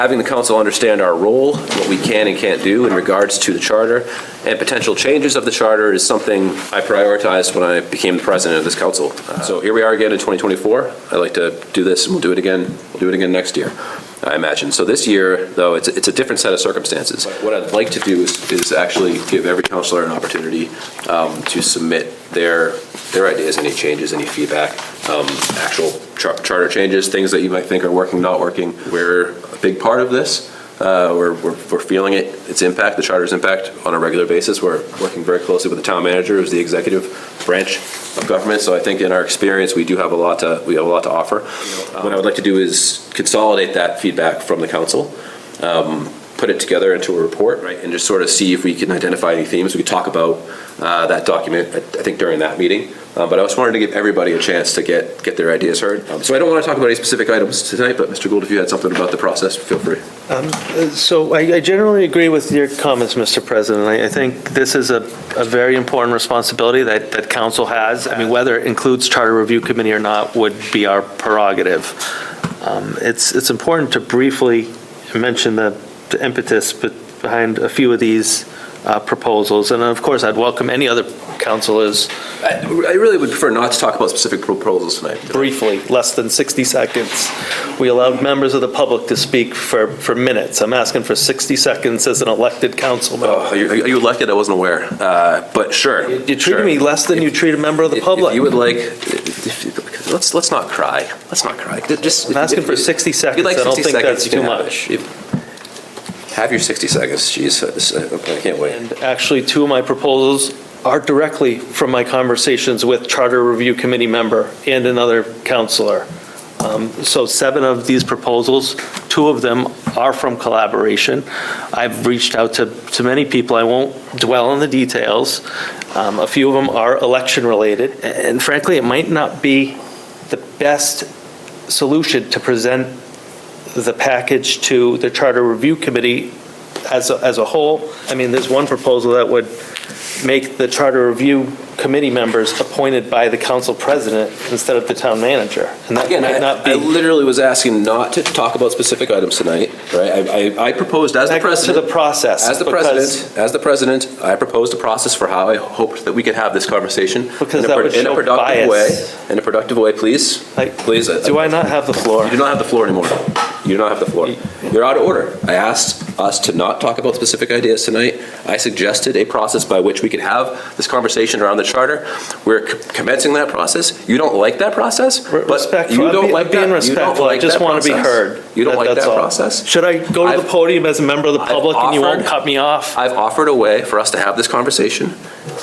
having the council understand our role, what we can and can't do in regards to the charter, and potential changes of the charter is something I prioritized when I became the president of this council. So here we are again in 2024. I'd like to do this, and we'll do it again. We'll do it again next year, I imagine. So this year, though, it's a different set of circumstances. What I'd like to do is actually give every councilor an opportunity to submit their ideas, any changes, any feedback, actual charter changes, things that you might think are working, not working. We're a big part of this. We're feeling its impact, the charter's impact on a regular basis. We're working very closely with the town manager, who's the executive branch of government. So I think in our experience, we have a lot to offer. What I would like to do is consolidate that feedback from the council, put it together into a report, right, and just sort of see if we can identify any themes. We could talk about that document, I think, during that meeting. But I just wanted to give everybody a chance to get their ideas heard. So I don't want to talk about any specific items tonight, but Mr. Gould, if you had something about the process, feel free. So I generally agree with your comments, Mr. President. I think this is a very important responsibility that council has. I mean, whether it includes Charter Review Committee or not would be our prerogative. It's important to briefly mention the impetus behind a few of these proposals. And of course, I'd welcome any other councilors. I really would prefer not to talk about specific proposals tonight. Briefly, less than 60 seconds. We allowed members of the public to speak for minutes. I'm asking for 60 seconds as an elected council member. Oh, are you elected? I wasn't aware. But sure. You treated me less than you treat a member of the public. If you would like, let's not cry. Let's not cry. I'm asking for 60 seconds. Like I don't 60 think seconds, that's too much. Have your 60 seconds. Jeez, I can't wait. And actually, two of my proposals are directly from my conversations with Charter Review Committee member and another councilor. So 7 of these proposals, 2 of them are from collaboration. I've reached out to many people. I won't dwell on the details. A few of them are election related. And frankly, it might not be the best solution to present the package to the Charter Review Committee as a whole. I mean, there's one proposal that would make the Charter Review Committee members appointed by the council president instead of the town manager. And that Again, might not be. I literally was asking not to talk about specific items tonight, right? I proposed as the president. To the process. As the president, I proposed a process for how I hoped that we could have this conversation Because that would show bias. In a productive way, please. Please. Do I not have the floor? You do not have the floor anymore. You do not have the floor. You're out of order. I asked us to not talk about specific ideas tonight. I suggested a process by which we could have this conversation around the charter. We're commencing that process. You don't like that process? Respectful. I'm being respectful. I just want to be heard. You don't like that That's all. process? Should I go to the podium as a member of the public and you won't offered- cut me off? I've offered a way for us to have this conversation,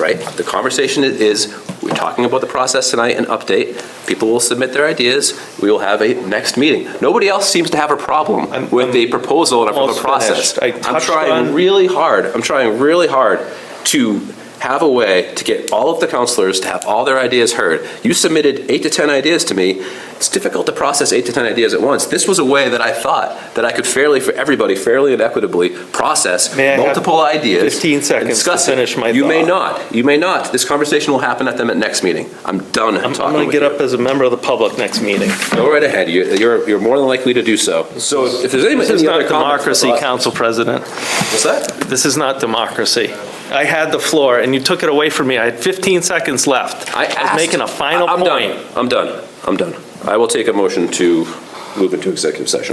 right? The conversation is, we're talking about the process tonight, an update. People will submit their ideas. We will have a next meeting. Nobody else seems to have a problem with the proposal and a almost process. finished. I'm trying really hard to have a way to get all of the councilors to have all their ideas heard. You submitted 8 to 10 ideas to me. It's difficult to process 8 to 10 ideas at once. This was a way that I thought that I could fairly and equitably process multiple ideas. 15 seconds to finish my thought. You may not. You may not. This conversation will happen at the next meeting. I'm done talking with you. I'm going to get up as a member of the public next meeting. Go right ahead. You're more than likely to do so. So if there's any This is not other comments democracy, about- Council President. What's that? This is not democracy. I had the floor, and you took it away from me. I had 15 seconds left. I was making a final point. I'm done. I will take a motion to move into executive session.